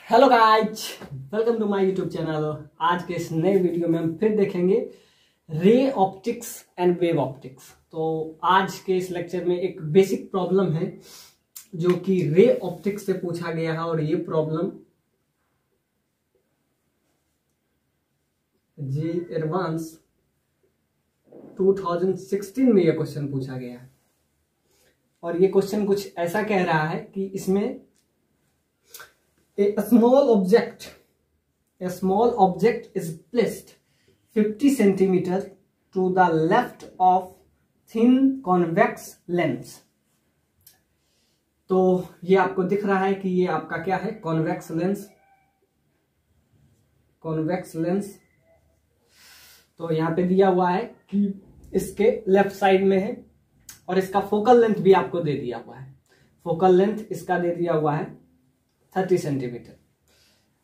Hello guys, welcome to my YouTube channel. आज के इस नए वीडियो में हम फिर देखेंगे ray optics and wave optics. तो आज के इस लेक्चर में एक बेसिक प्रॉब्लम है जो कि रे ऑप्टिक्स से पूछा गया है और ये प्रॉब्लम जी एडवांस 2016 में ये क्वेश्चन पूछा गया है। और ये क्वेश्चन कुछ ऐसा कह रहा है कि इसमें A small object is placed 50 centimeter to the left of thin convex lens। तो ये आपको दिख रहा है कि ये आपका क्या है, कॉन्वेक्स लेंस। तो यहां पे दिया हुआ है कि इसके लेफ्ट साइड में है और इसका फोकल लेंथ भी आपको दे दिया हुआ है। फोकल लेंथ इसका दे दिया हुआ है 30 सेंटीमीटर।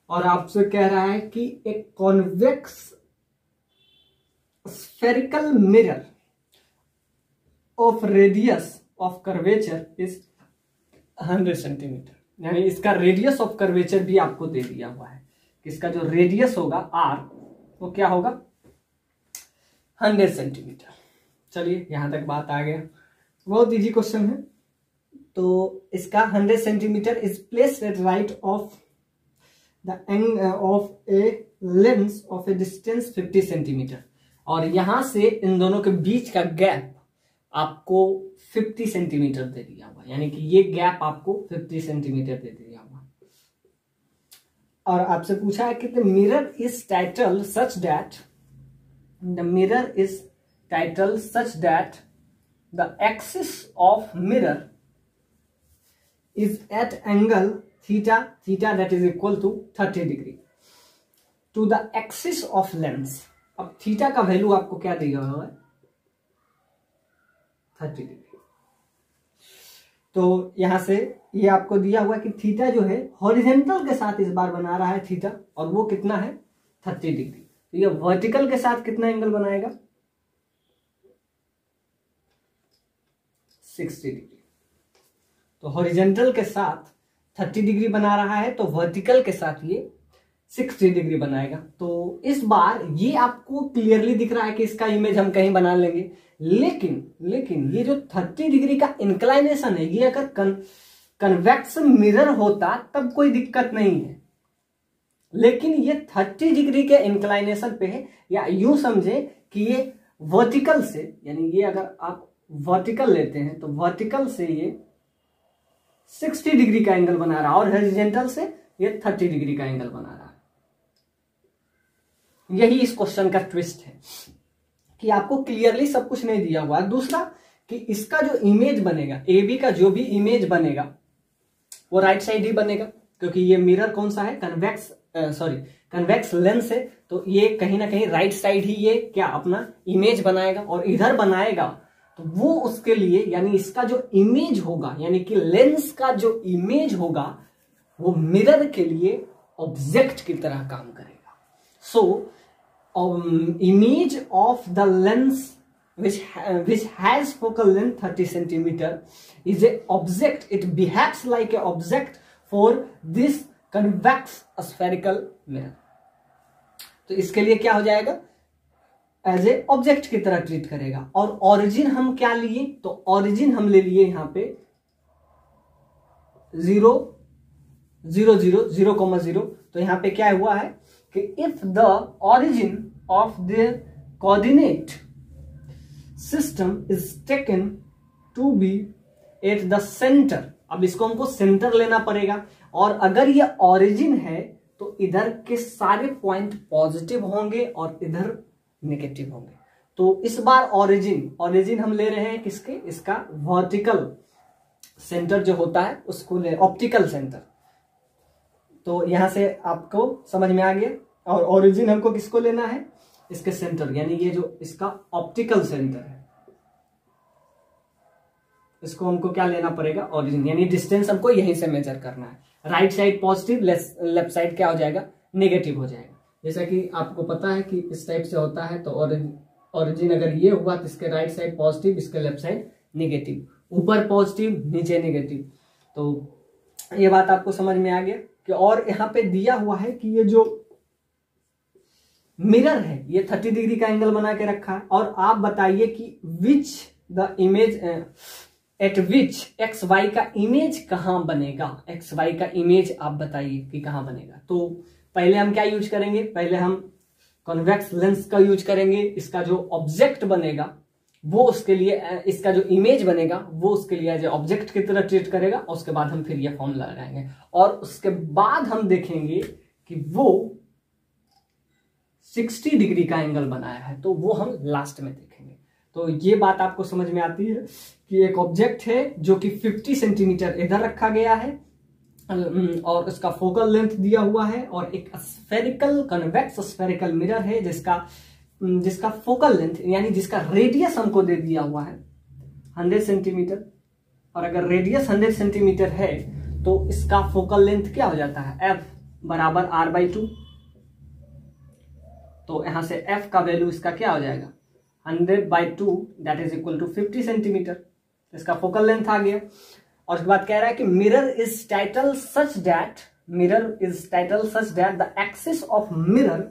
और आपसे कह रहा है कि एक convex spherical mirror of radius of curvature is 100 centimetre. यानी इसका रेडियस ऑफ कर्वेचर भी आपको दे दिया हुआ है कि इसका जो रेडियस होगा आर वो क्या होगा, 100 सेंटीमीटर। चलिए यहां तक बात आ गया, बहुत इजी क्वेश्चन है। तो इसका 100 centimetre is placed at right of the end of a lens of A distance 50 centimetre. और यहां से इन दोनों के बीच का गैप आपको 50 सेंटीमीटर दे दिया हुआ, यानी कि ये गैप आपको 50 सेंटीमीटर दे दिया हुआ। और आपसे पूछा है कि the mirror is tilted such that the axis of mirror is at angle theta that is equal to 30 degree to the axis of lens। अब थीटा का वैल्यू आपको क्या दिया हुआ है, 30 डिग्री। तो यहां से ये आपको दिया हुआ है कि थीटा जो है हॉरिजेंटल के साथ इस बार बना रहा है थीटा, और वो कितना है 30 डिग्री। तो ये वर्टिकल के साथ कितना एंगल बनाएगा, 60 डिग्री। तो हॉरिजेंटल के साथ 30 डिग्री बना रहा है तो वर्टिकल के साथ ये 60 डिग्री बनाएगा। तो इस बार ये आपको क्लियरली दिख रहा है कि इसका इमेज हम कहीं बना लेंगे, लेकिन ये जो 30 डिग्री का इंक्लाइनेशन है, ये अगर कन्वेक्स मिरर होता तब कोई दिक्कत नहीं है, लेकिन ये 30 डिग्री के इंक्लाइनेशन पे है। या यूं समझे कि ये वर्टिकल से, यानी ये अगर आप वर्टिकल लेते हैं तो वर्टिकल से ये 60 डिग्री का एंगल बना रहा है और हॉरिजॉन्टल से ये 30 डिग्री का एंगल बना रहा है। यही इस क्वेश्चन का ट्विस्ट है कि आपको क्लियरली सब कुछ नहीं दिया हुआ। दूसरा कि इसका जो इमेज बनेगा, AB का जो भी इमेज बनेगा वो राइट साइड ही बनेगा, क्योंकि ये मिरर कौन सा है, कन्वेक्स लेंस है। तो ये कहीं ना कहीं राइट साइड ही ये क्या अपना इमेज बनाएगा, और इधर बनाएगा तो वो उसके लिए, यानी इसका जो इमेज होगा, यानी कि लेंस का जो इमेज होगा वो मिरर के लिए ऑब्जेक्ट की तरह काम करेगा। So image of the lens which has focal length 30 centimeter is a object, it behaves like a object for this convex spherical mirror। तो इसके लिए क्या हो जाएगा, एज ए ऑब्जेक्ट की तरह ट्रीट करेगा। और ओरिजिन हम क्या लिए, तो ओरिजिन हम ले लिए यहां पे 0 0 0 0,0। तो यहां पे क्या हुआ है कि if the origin of the coordinate system is taken to be at the centre. अब इसको हमको सेंटर लेना पड़ेगा, और अगर ये ओरिजिन है तो इधर के सारे पॉइंट पॉजिटिव होंगे और इधर नेगेटिव होंगे। तो इस बार ओरिजिन हम ले रहे हैं किसके, इसका वर्टिकल सेंटर जो होता है उसको ले, ऑप्टिकल सेंटर। तो यहां से आपको समझ में आ गया। और ओरिजिन हमको किसको लेना है, इसके सेंटर, यानी ये जो इसका ऑप्टिकल सेंटर है इसको हमको क्या लेना पड़ेगा, ओरिजिन। यानी डिस्टेंस हमको यहीं से मेजर करना है। Right side positive, left side क्या हो जाएगा, नेगेटिव हो जाएगा। जैसा कि आपको पता है कि इस टाइप से होता है। तो ओरिजिन अगर ये हुआ तो इसके राइट साइड पॉजिटिव, इसके लेफ्ट साइड नेगेटिव, ऊपर पॉजिटिव नीचे नेगेटिव। तो ये बात आपको समझ में आ गया। कि और यहाँ पे दिया हुआ है कि ये जो मिरर है ये 30 डिग्री का एंगल बना के रखा है, और आप बताइए कि which the image at which X Y का इमेज कहां बनेगा, एक्स वाई का इमेज आप बताइए कि कहां बनेगा। तो पहले हम क्या यूज करेंगे, पहले हम कॉन्वेक्स लेंस का यूज करेंगे, इसका जो ऑब्जेक्ट बनेगा वो उसके लिए, इसका जो इमेज बनेगा वो उसके लिए एज ऑब्जेक्ट की तरह ट्रीट करेगा, और उसके बाद हम फिर ये फॉर्मूला लगाएंगे, और उसके बाद हम देखेंगे कि वो 60 डिग्री का एंगल बनाया है, तो वो हम लास्ट में देखेंगे। तो ये बात आपको समझ में आती है कि एक ऑब्जेक्ट है जो कि 50 सेंटीमीटर इधर रखा गया है और उसका फोकल लेंथ दिया हुआ है, और एक स्फेरिकल कन्वेक्स स्फेरिकल मिरर है जिसका फोकल लेंथ यानी जिसका रेडियस हमको दे दिया हुआ है 100 सेंटीमीटर, और अगर रेडियस 100 सेंटीमीटर है तो इसका फोकल लेंथ क्या हो जाता है, f बराबर r/2। तो यहां से f का वैल्यू इसका क्या हो जाएगा 100/2 that is equal to 50 centimetre, इसका फोकल लेंथ आ गया। और उसके बाद कह रहा है कि mirror is tilted such that the axis of mirror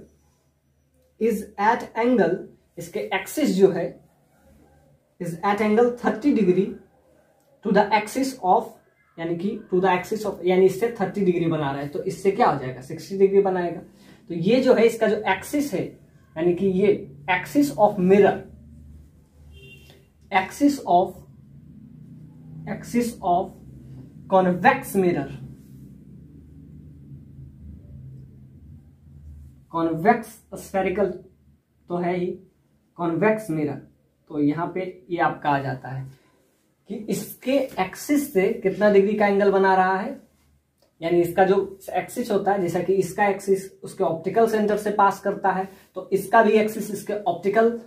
is at angle, इसके एक्सिस जो है is at angle 30 degree to the axis of, यानी कि टू द एक्सिस ऑफ यानी इससे 30 डिग्री बना रहा है, तो इससे क्या हो जाएगा 60 डिग्री बनाएगा। तो ये जो है इसका जो एक्सिस है, यानी कि ये axis of mirror, axis of convex mirror, convex spherical तो है ही, कॉन्वेक्स मिरर, तो यहां पे ये आपका आ जाता है कि इसके एक्सिस से कितना डिग्री का एंगल बना रहा है, यानी इसका जो एक्सिस होता है, जैसा कि इसका एक्सिस उसके ऑप्टिकल सेंटर से पास करता है, तो इसका भी एक्सिस इसके ऑप्टिकल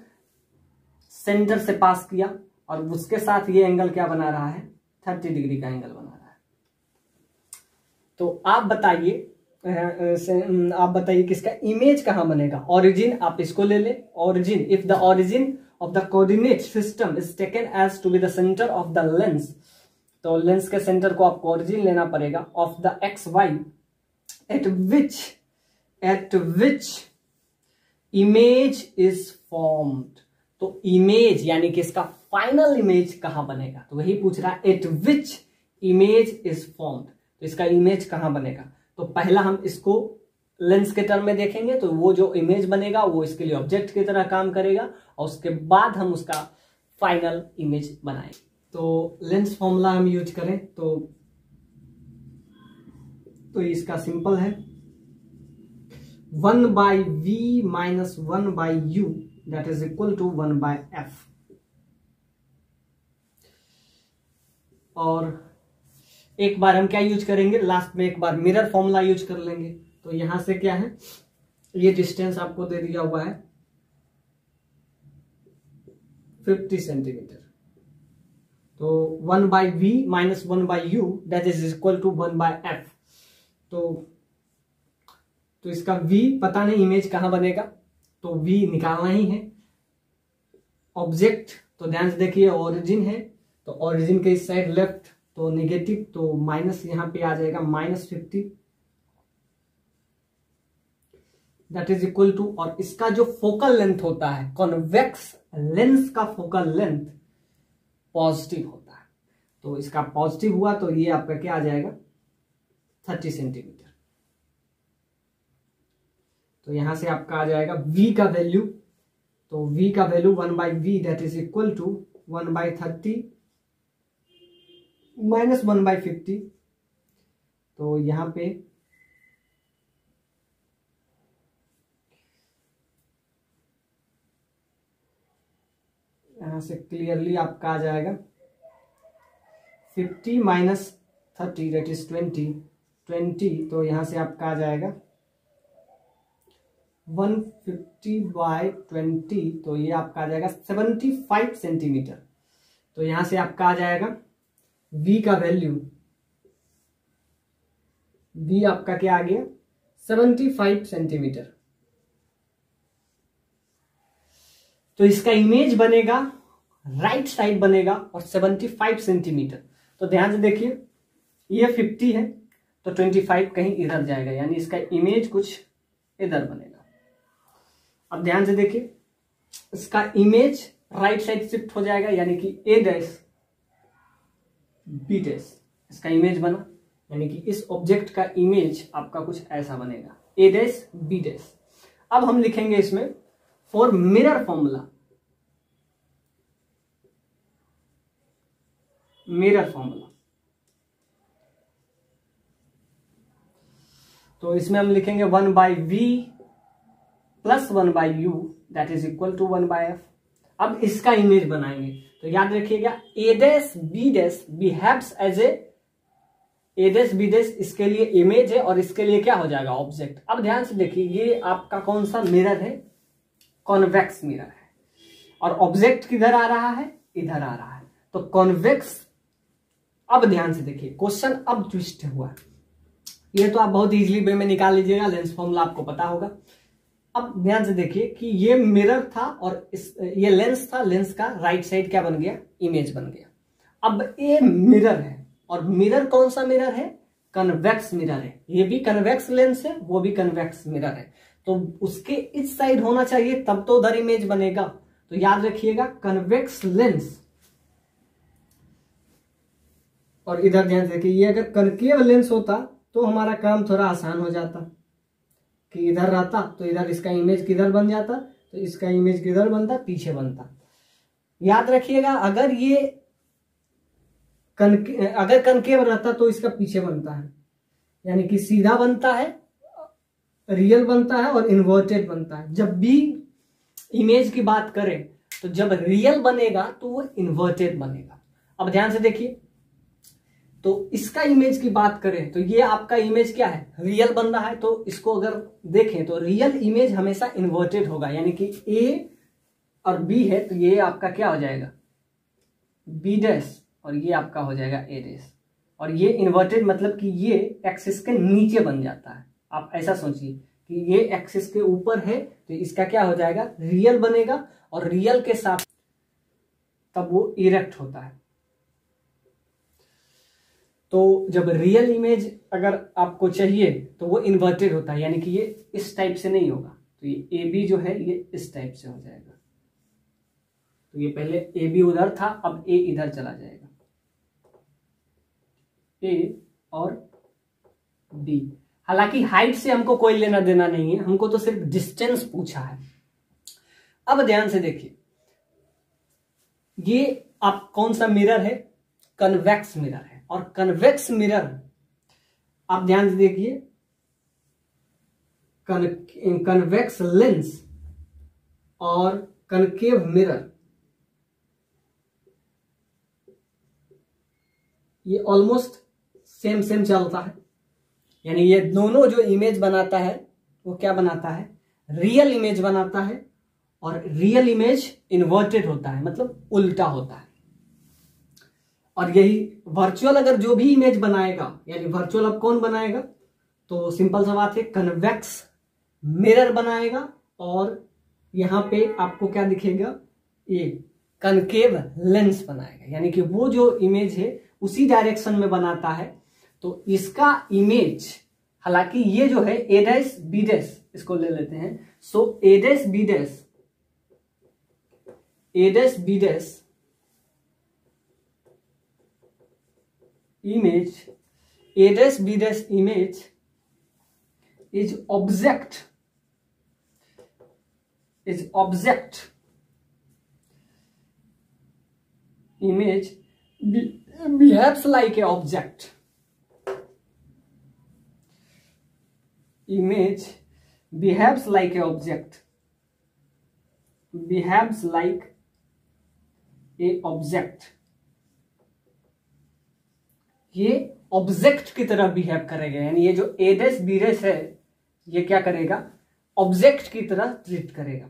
सेंटर से पास किया, और उसके साथ ये एंगल क्या बना रहा है 30 डिग्री का एंगल बना रहा है। तो आप बताइए कि इसका इमेज कहां बनेगा, ओरिजिन आप इसको ले ले, origin if the origin of the coordinate system is taken as to be the centre of the lens, तो लेंस के सेंटर को आपको ओरिजिन लेना पड़ेगा of the X Y at which image is formed. तो इमेज यानी कि इसका फाइनल इमेज कहां बनेगा, तो वही पूछ रहा है eight which image is formed, तो इसका इमेज कहां बनेगा। तो पहला हम इसको लेंस के टर्म में देखेंगे, तो वो जो इमेज बनेगा वो इसके लिए ऑब्जेक्ट की तरह काम करेगा, और उसके बाद हम उसका फाइनल इमेज बनाएंगे। तो लेंस फॉर्मूला हम यूज करें तो इसका सिंपल है 1/v minus 1/u that is equal to 1/f। और एक बार हम क्या यूज करेंगे, लास्ट में एक बार मिरर फॉर्मूला यूज कर लेंगे। तो यहां से क्या है, ये डिस्टेंस आपको दे दिया हुआ है 50 सेंटीमीटर, तो 1/v minus 1/u that is equal to 1/f। तो इसका v पता नहीं इमेज कहां बनेगा, तो v निकालना ही है। ऑब्जेक्ट तो ध्यान से देखिए ओरिजिन है, तो ओरिजिन के इस साइड लेफ्ट तो नेगेटिव, तो माइनस यहां पे आ जाएगा -50 दैट इज इक्वल टू, और इसका जो फोकल लेंथ होता है कॉन्वेक्स लेंस का फोकल लेंथ पॉजिटिव होता है, तो इसका पॉजिटिव हुआ तो ये आपका क्या आ जाएगा 30 सेंटीमीटर। तो यहां से आपका आ जाएगा v का वैल्यू, तो v का value 1/v that is equal to 1/30 minus 1/50। तो यहां पे यहां से क्लियरली आपका आ जाएगा 50 माइनस 30 दैट इज 20, तो यहां से आपका आ जाएगा 150/20, तो ये आपका आ जाएगा 75 सेंटीमीटर। तो यहां से आपका आ जाएगा v का वैल्यू, v आपका क्या आ गया 75 सेंटीमीटर। तो इसका इमेज बनेगा राइट साइड बनेगा और 75 सेंटीमीटर। तो ध्यान से देखिए ये 50 है, तो 25 कहीं इधर जाएगा, यानी इसका इमेज कुछ इधर बनेगा। अब ध्यान से देखिए, इसका इमेज राइट साइड शिफ्ट हो जाएगा, यानी कि ए डैश बी डैश इसका इमेज बना, यानी कि इस ऑब्जेक्ट का इमेज आपका कुछ ऐसा बनेगा, ए डैश बी डैश। अब हम लिखेंगे इसमें for mirror formula, mirror formula. तो इसमें हम लिखेंगे 1/v plus 1/u that is equal to 1/f। अब इसका इमेज बनाएंगे, तो याद रखिएगा A dash B dash behaves as A dash B dash इसके लिए इमेज है और इसके लिए क्या हो जाएगा, ऑब्जेक्ट। अब ध्यान से देखिए, ये आपका कौन सा मिरर है, कॉन्वेक्स मिरर है, और ऑब्जेक्ट किधर आ रहा है, इधर आ रहा है, तो कॉन्वेक्स। अब ध्यान से देखिए, क्वेश्चन अब ट्विस्ट हुआ है, ये तो आप बहुत इजीली वे में निकाल लीजिएगा, लेंस फॉर्मूला आपको पता होगा। अब ध्यान से देखिए कि ये मिरर था और ये लेंस था, लेंस का राइट साइड क्या बन गया, इमेज बन गया। अब ये मिरर है, और मिरर कौन सा मिरर है, कन्वेक्स मिरर है, ये भी कन्वेक्स लेंस है, वो भी कन्वेक्स मिरर है, तो उसके इस साइड होना चाहिए, तब तो उधर इमेज बनेगा। तो याद रखिएगा कन्वेक्स लेंस, और इधर ध्यान से देखिए, ये अगर कनकेव लेंस होता तो हमारा काम थोड़ा आसान हो जाता, कि इधर रहता तो इधर इसका इमेज किधर बन जाता, तो इसका इमेज किधर बनता, पीछे बनता। याद रखिएगा अगर ये अगर कनकेव रहता तो इसका पीछे बनता है, यानी कि सीधा बनता है, रियल बनता है और इन्वर्टेड बनता है। जब भी इमेज की बात करें तो जब रियल बनेगा तो वो इन्वर्टेड बनेगा। अब ध्यान से देखिए, तो इसका इमेज की बात करें तो ये आपका इमेज क्या है, रियल बन रहा है, तो इसको अगर देखें तो रियल इमेज हमेशा इन्वर्टेड होगा, यानी कि ए और बी है तो ये आपका क्या हो जाएगा, बी डैश, और ये आपका हो जाएगा ए डैश। और ये इन्वर्टेड मतलब कि ये एक्सिस के नीचे बन जाता है। आप ऐसा सोचिए कि ये एक्सिस के ऊपर है तो इसका क्या हो जाएगा, रियल बनेगा, और रियल के साथ तब वो इरेक्ट होता है। तो जब रियल इमेज अगर आपको चाहिए तो वो इन्वर्टेड होता है, यानी कि ये इस टाइप से नहीं होगा, तो ये ए बी जो है ये इस टाइप से हो जाएगा। तो ये पहले ए बी उधर था, अब ए इधर चला जाएगा, ए और बी। हालांकि हाइट से हमको कोई लेना देना नहीं है, हमको तो सिर्फ डिस्टेंस पूछा है। अब ध्यान से देखिए, ये आप कौन सा मिरर है, कन्वेक्स मिरर है, और कन्वेक्स मिरर आप ध्यान से देखिए, कन्वेक्स लेंस और कनकेव मिरर ये ऑलमोस्ट सेम सेम चलता है, यानी ये दोनों जो इमेज बनाता है वो क्या बनाता है, रियल इमेज बनाता है, और रियल इमेज इन्वर्टेड होता है, मतलब उल्टा होता है। और यही वर्चुअल अगर जो भी इमेज बनाएगा, यानी वर्चुअल अब कौन बनाएगा, तो सिंपल सा बात है, कन्वेक्स मिरर बनाएगा, और यहां पे आपको क्या दिखेगा, ये कनकेव लेंस बनाएगा, यानी कि वो जो इमेज है उसी डायरेक्शन में बनाता है। तो इसका इमेज, हालांकि ये जो है ए डैश बी डैश, इसको ले लेते हैं, so A dash B dash, A dash B dash image, a dash b dash image is object image behaves like a object, image behaves like a object, behaves like a object, ये object की तरह behave करेगा, यानी ये जो ए dash B dash है ये क्या करेगा, ऑब्जेक्ट की तरह ट्रीट करेगा।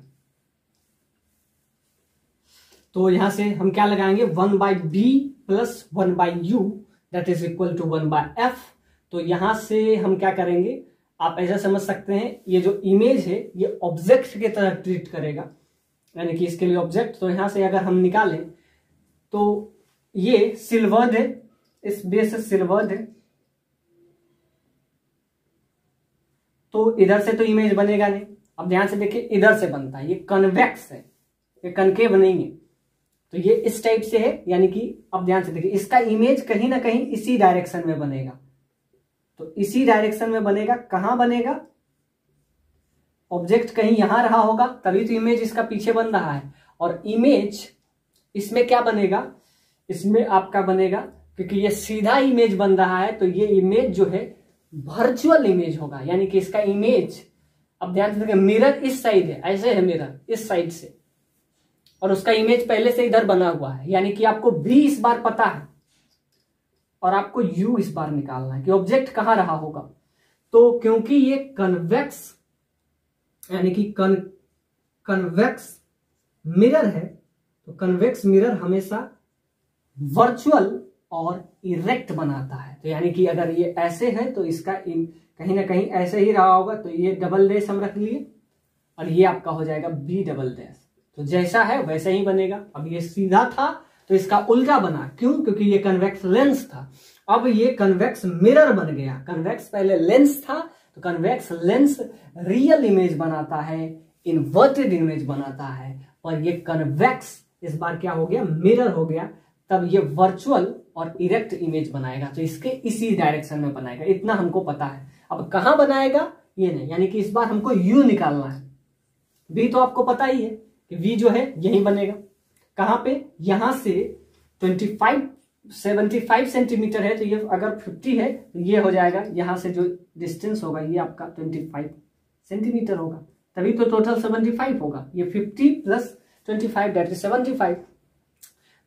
तो यहां से हम क्या लगाएंगे, 1/b plus 1/u that is equal to 1/f। तो यहां से हम क्या करेंगे, आप ऐसा समझ सकते हैं, ये जो इमेज है ये ऑब्जेक्ट की तरह ट्रीट करेगा, यानी कि इसके लिए ऑब्जेक्ट। तो यहां से अगर हम निकालें तो ये सिल्वर्ड है, इस बेस से सिल्वर्ड है, तो इधर से तो इमेज बनेगा नहीं। अब ध्यान से देखिए, इधर से बनता है, ये कन्वेक्स है, ये कनकेव नहीं है। तो ये इस टाइप से है, यानी कि अब ध्यान से देखिए, इसका इमेज कहीं ना कहीं इसी डायरेक्शन में बनेगा। तो इसी डायरेक्शन में बनेगा। कहां बनेगा? ऑब्जेक्ट कहीं यहां रहा होगा, तभी तो इमेज इसका पीछे बन रहा है। और इमेज इसमें क्या बनेगा? इसमें आपका बनेगा, क्योंकि ये सीधा इमेज बन रहा है, तो ये इमेज जो है वर्चुअल इमेज होगा। यानी कि इसका इमेज, अब ध्यान से देखिए, मिरर इस साइड है, ऐसे है मिरर इस साइड से, और उसका इमेज पहले से इधर बना हुआ है। यानी कि आपको भी इस बार पता है और आपको यू इस बार निकालना है कि ऑब्जेक्ट कहां रहा होगा। तो क्योंकि ये कन्वेक्स यानी कि कन्वेक्स मिरर है, तो कन्वेक्स मिरर हमेशा वर्चुअल और इरेक्ट बनाता है। तो यानी कि अगर ये ऐसे है तो इसका कहीं ना कहीं ऐसे ही रहा होगा, तो ये डबल डैश हम रख लिए और ये आपका हो जाएगा बी डबल डैश। तो जैसा है वैसा ही बनेगा। अब ये सीधा था तो इसका उल्टा बना, क्यों? क्योंकि ये कन्वेक्स लेंस था, अब ये कन्वेक्स मिरर बन गया। कन्वेक्स पहले लेंस था, तो कन्वेक्स लेंस रियल इमेज बनाता है, इन्वर्टेड इमेज बनाता है, और ये कन्वेक्स इस बार क्या हो गया? मिरर हो गया। तब ये वर्चुअल और इरेक्ट इमेज बनाएगा, तो इसके इसी डायरेक्शन में बनाएगा। इतना हमको पता है। अब कहां बनाएगा ये नहीं, यानी कि इस बार हमको यू निकालना है। वी तो आपको पता ही है कि वी जो है यही बनेगा। कहां पे? यहां से 75 सेंटीमीटर है, तो ये अगर 50 है तो ये हो जाएगा, यहां से जो डिस्टेंस होगा ये आपका 25 सेंटीमीटर होगा, तभी तो टोटल 75 होगा। ये 50 प्लस 25 दैट इज 75।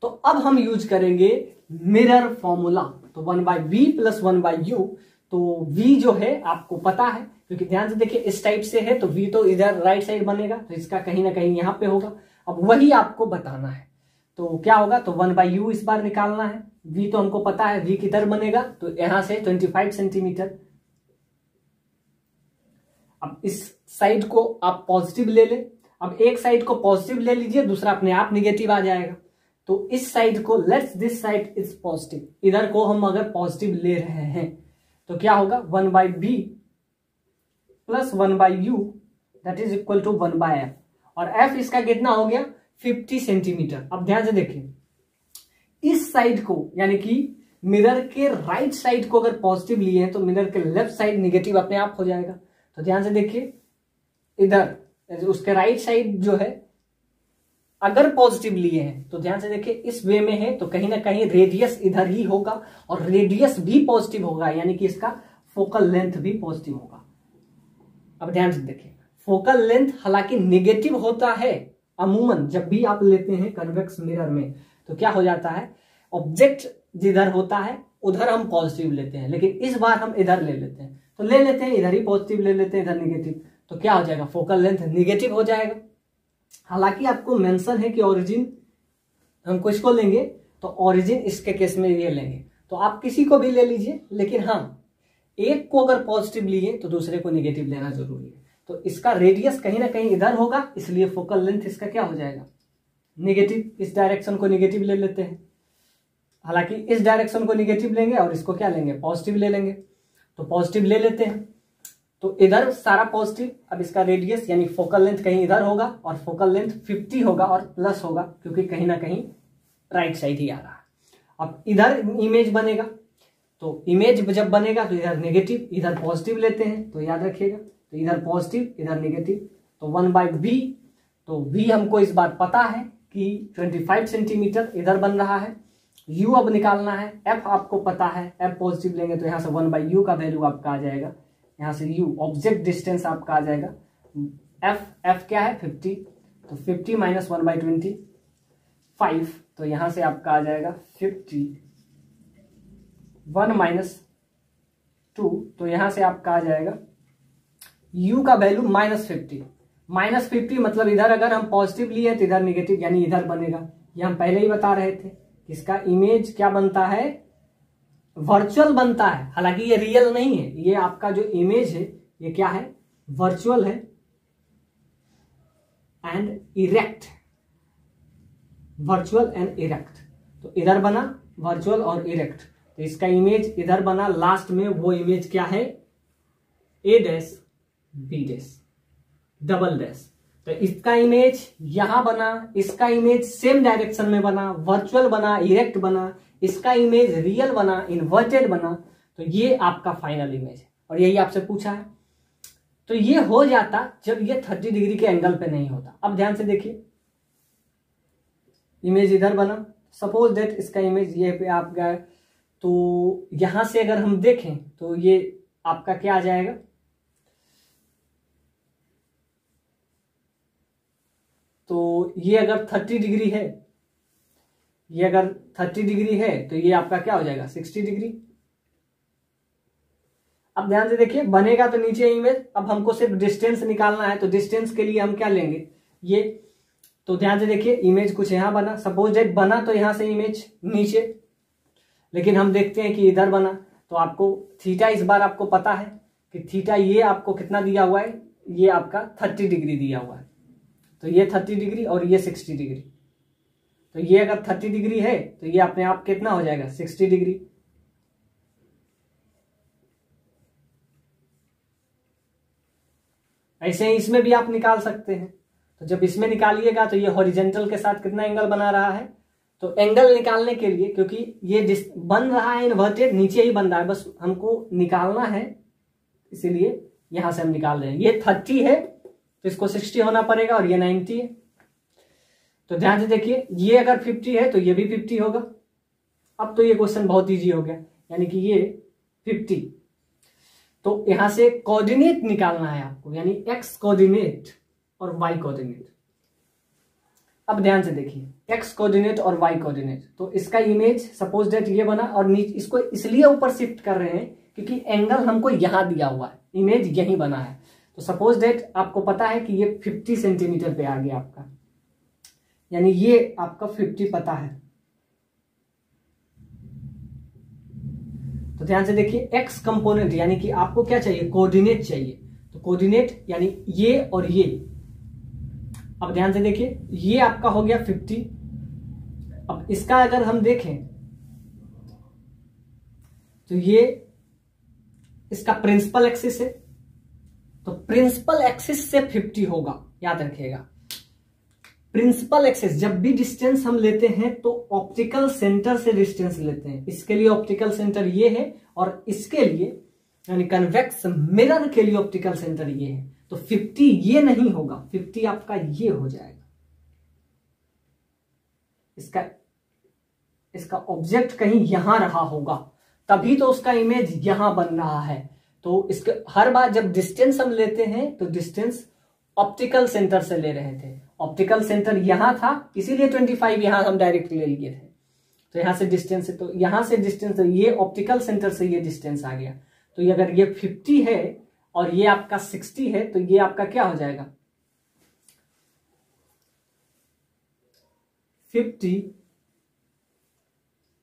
तो अब हम यूज करेंगे मिरर फॉर्मूला। तो 1/v प्लस 1/u। तो v जो है आपको पता है, क्योंकि ध्यान से देखिए इस टाइप से है, तो v तो इधर राइट साइड बनेगा, तो इसका कहीं ना कहीं यहां पे होगा। अब वही आपको बताना है, तो क्या होगा? तो 1/u इस बार निकालना है। v तो हमको पता है, v किधर बनेगा? तो यहां से 25 सेंटीमीटर। अब इस साइड को आप पॉजिटिव ले ले। अब एक साइड को पॉजिटिव ले लीजिए, दूसरा अपने आप निगेटिव आ जाएगा। तो इस साइड को, let's this side is positive, इधर को हम अगर पॉजिटिव ले रहे हैं तो क्या होगा? 1/b plus 1/u that is equal to 1/f। और f इसका कितना हो गया? 50 सेंटीमीटर। अब ध्यान से देखिए, इस साइड को यानी कि मिरर के राइट साइड को अगर पॉजिटिव लिए हैं तो मिरर के लेफ्ट साइड निगेटिव अपने आप हो जाएगा। तो ध्यान से देखिए, इधर उसके राइट साइड जो है अगर पॉजिटिव लिए हैं तो ध्यान से देखिए इस वे में है, तो कहीं ना कहीं रेडियस इधर ही होगा, और रेडियस भी पॉजिटिव होगा, यानी कि इसका फोकल लेंथ भी पॉजिटिव होगा। अब ध्यान से देखिए, फोकल लेंथ हालांकि निगेटिव होता है अमूमन जब भी आप लेते हैं कन्वेक्स मिरर में, तो क्या हो जाता है? ऑब्जेक्ट जिधर होता है उधर हम पॉजिटिव लेते हैं, लेकिन इस बार हम इधर ले लेते हैं, तो ले लेते हैं इधर ही पॉजिटिव ले लेते हैं, इधर निगेटिव, तो क्या हो जाएगा? फोकल लेंथ निगेटिव हो जाएगा। हालांकि आपको मेंशन है कि ओरिजिन हम कुछ को लेंगे, तो ओरिजिन इसके केस में ये लेंगे, तो आप किसी को भी ले लीजिए, लेकिन हाँ, एक को अगर पॉजिटिव लिए तो दूसरे को निगेटिव लेना जरूरी है। तो इसका रेडियस कहीं ना कहीं इधर होगा, इसलिए फोकल लेंथ इसका क्या हो जाएगा? निगेटिव। इस डायरेक्शन को निगेटिव ले लेते हैं, हालांकि इस डायरेक्शन को निगेटिव लेंगे और इसको क्या लेंगे? पॉजिटिव ले लेंगे। तो पॉजिटिव ले लेते हैं, तो इधर सारा पॉजिटिव। अब इसका रेडियस यानी फोकल लेंथ कहीं इधर होगा, और फोकल लेंथ 50 होगा और प्लस होगा, क्योंकि कहीं ना कहीं राइट साइड ही आ रहा है। अब इधर इमेज बनेगा, तो इमेज जब बनेगा तो इधर नेगेटिव इधर पॉजिटिव लेते हैं, तो याद रखिएगा, तो इधर पॉजिटिव इधर नेगेटिव, तो 1/v। तो v हमको इस बार पता है कि 25 सेंटीमीटर इधर बन रहा है। u अब निकालना है। f आपको पता है, f पॉजिटिव लेंगे तो यहां से 1/u का वैल्यू आपका आ जाएगा, यहां से u ऑब्जेक्ट डिस्टेंस आपका आ जाएगा। f क्या है? 50, तो 50 माइनस 1/25, तो यहां से आपका आ जाएगा 50, 1 माइनस 2, तो यहां से आपका आ जाएगा u का वैल्यू -50 मतलब इधर अगर हम पॉजिटिव लिए तो इधर नेगेटिव, यानी इधर बनेगा। ये हम पहले ही बता रहे थे, इसका इमेज क्या बनता है? वर्चुअल बनता है, हालांकि ये रियल नहीं है। ये आपका जो इमेज है ये क्या है? वर्चुअल है and erect, virtual and erect. तो इधर बना वर्चुअल और इरेक्ट, तो इसका इमेज इधर बना। लास्ट में वो इमेज क्या है? a dash B dash double dash. तो इसका इमेज यहां बना, इसका इमेज सेम डायरेक्शन में बना, वर्चुअल बना, इरेक्ट बना, इसका इमेज रियल बना, इन्वर्टेड बना। तो ये आपका फाइनल इमेज है और यही आपसे पूछा है। तो ये हो जाता जब ये 30 डिग्री के एंगल पे नहीं होता। अब ध्यान से देखिए, इमेज इधर बना, सपोज दैट इसका इमेज ये पे आप गए, तो यहां से अगर हम देखें तो ये आपका क्या आ जाएगा, तो ये अगर 30 डिग्री है, ये अगर 30 डिग्री है तो ये आपका क्या हो जाएगा 60 डिग्री। अब ध्यान से देखिए, बनेगा तो नीचे इमेज। अब हमको सिर्फ डिस्टेंस निकालना है, तो डिस्टेंस के लिए हम क्या लेंगे ये। तो ध्यान से देखिए, इमेज कुछ यहां बना, सपोज दैट बना तो यहां से इमेज नीचे, लेकिन हम देखते हैं कि इधर बना। तो आपको थीटा इस बार आपको पता है कि थीटा ये आपको कितना दिया हुआ है, ये आपका 30 डिग्री दिया हुआ है। तो ये 30 डिग्री और ये 60 डिग्री। तो ये अगर 30 डिग्री है तो ये अपने आप कितना हो जाएगा 60 डिग्री। ऐसे ही इसमें भी आप निकाल सकते हैं। तो जब इसमें निकालिएगा तो ये हॉरिजेंटल के साथ कितना एंगल बना रहा है। तो एंगल निकालने के लिए, क्योंकि ये बन रहा है इन्वर्टेड, नीचे ही बन रहा है, बस हमको निकालना है, इसीलिए यहां से हम निकाल रहे हैं। ये 30 है तो इसको 60 होना पड़ेगा और ये 90 है। तो ध्यान से देखिए, ये अगर 50 है तो ये भी 50 होगा। अब तो ये क्वेश्चन बहुत इजी हो गया, यानी कि ये 50। तो यहां से कोऑर्डिनेट निकालना है आपको, यानी एक्स कोऑर्डिनेट और वाई कोऑर्डिनेट। अब ध्यान से देखिए, एक्स कोऑर्डिनेट और वाई कोऑर्डिनेट। तो इसका इमेज सपोज दैट ये बना और नीचे इसको इसलिए ऊपर शिफ्ट कर रहे हैं क्योंकि एंगल हमको यहां दिया हुआ है, इमेज यहीं बना है। तो सपोज दैट आपको पता है कि ये 50 सेंटीमीटर पे आ गया आपका, यानी ये आपका 50 पता है। तो ध्यान से देखिए, एक्स कंपोनेंट यानी कि आपको क्या चाहिए, कोऑर्डिनेट चाहिए। तो कोऑर्डिनेट यानी ये और ये। अब ध्यान से देखिए, ये आपका हो गया 50। अब इसका अगर हम देखें तो ये इसका प्रिंसिपल एक्सिस है, तो प्रिंसिपल एक्सिस से 50 होगा, याद रखिएगा। प्रिंसिपल एक्सिस, जब भी डिस्टेंस हम लेते हैं तो ऑप्टिकल सेंटर से डिस्टेंस लेते हैं। इसके लिए ऑप्टिकल सेंटर ये है और इसके लिए यानी कन्वेक्स मिरर के लिए ऑप्टिकल सेंटर ये है। तो 50 ये नहीं होगा, 50 आपका ये हो जाएगा। इसका ऑब्जेक्ट कहीं यहां रहा होगा, तभी तो उसका इमेज यहां बन रहा है। तो इसके हर बार जब डिस्टेंस हम लेते हैं तो डिस्टेंस ऑप्टिकल सेंटर से ले रहे थे। ऑप्टिकल सेंटर यहां था, इसीलिए 25 यहां हम डायरेक्ट ले लिए थे। तो यहां से डिस्टेंस है, तो यहां से डिस्टेंस, ये ऑप्टिकल सेंटर से ये डिस्टेंस आ गया। तो ये अगर ये 50 है और ये आपका 60 है तो ये आपका क्या हो जाएगा 50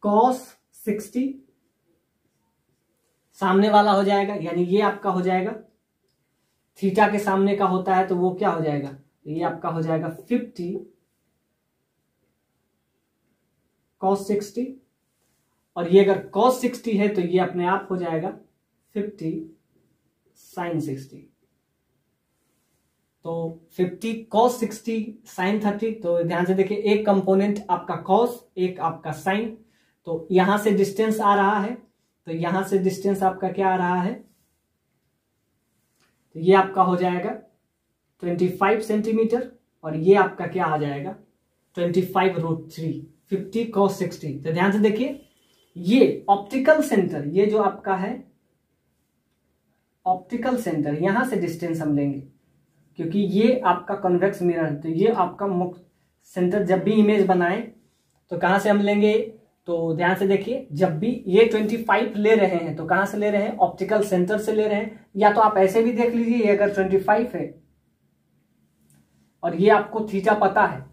cos 60 सामने वाला हो जाएगा, यानी ये आपका हो जाएगा थीटा के सामने का होता है तो वो क्या हो जाएगा, ये आपका हो जाएगा 50 cos 60। और ये अगर cos 60 है तो ये अपने आप हो जाएगा 50 sin 60। तो 50 cos 60 sin 30। तो ध्यान से देखिए, एक कंपोनेंट आपका cos, एक आपका sin। तो यहां से डिस्टेंस आ रहा है, तो यहां से डिस्टेंस आपका क्या आ रहा है, तो ये आपका हो जाएगा 25 सेंटीमीटर और ये आपका क्या आ जाएगा 25√3, 50 cos 60। तो ध्यान से देखिए, ये ऑप्टिकल सेंटर, ये जो आपका है ऑप्टिकल सेंटर, यहां से डिस्टेंस हम लेंगे क्योंकि ये आपका कन्वेक्स मिरर है। तो ये आपका मुख्य सेंटर जब भी इमेज बनाए तो कहां से हम लेंगे, तो ध्यान से देखिए, जब भी ये 25 ले रहे हैं तो कहां से ले रहे हैं, ऑप्टिकल सेंटर से ले रहे हैं। या तो आप ऐसे भी देख लीजिए, ये अगर 25 है और ये आपको थीटा पता है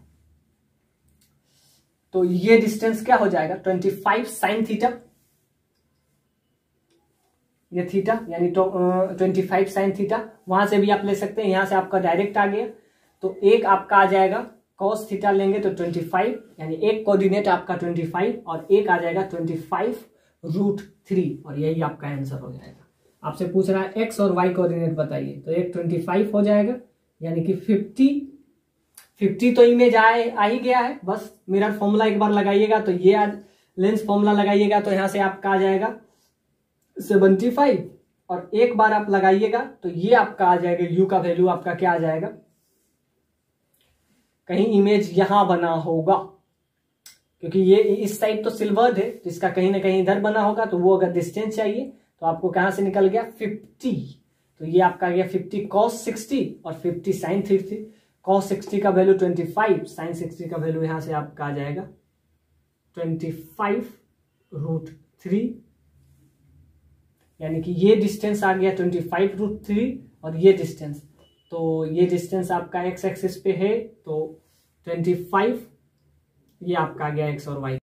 तो ये डिस्टेंस क्या हो जाएगा 25 साइन थीटा, ये थीटा यानी 25 साइन थीटा। वहां से भी आप ले सकते हैं, यहां से आपका डायरेक्ट आ गया। तो एक आपका आ जाएगा cos थीटा लेंगे तो 25, यानी एक कोऑर्डिनेट आपका 25 और एक आ जाएगा 25√3 और यही आपका आंसर हो जाएगा। आपसे पूछ रहा है एक्स और वाई कोऑर्डिनेट बताइए, तो एक 25 हो जाएगा, यानी कि 50 तो इमेज आ ही गया है। बस मिरर फॉर्मूला एक बार लगाइएगा तो ये आज लेंस फॉर्मूला लगाइएगा तो यहां से आपका आ जाएगा 75, और एक बार आप लगाइएगा तो ये आपका आ जाएगा, यू का वैल्यू आपका क्या आ जाएगा, कहीं इमेज यहां बना होगा, क्योंकि ये इस साइड तो सिल्वर्ड है, तो इसका कहीं ना कहीं इधर बना होगा, तो वो अगर डिस्टेंस चाहिए तो आपको कहां से निकल गया 50, तो ये आपका आ गया 50 cos 60 और 50 sin 60। cos 60 का वैल्यू 25, sin 60 का वैल्यू यहां से आपका आ जाएगा 25√3, यानी कि ये डिस्टेंस आ गया 25√3, और ये डिस्टेंस, तो ये डिस्टेंस आपका एक्स एक्सिस पे है, तो 25 ये आपका आ गया एक्स और वाई।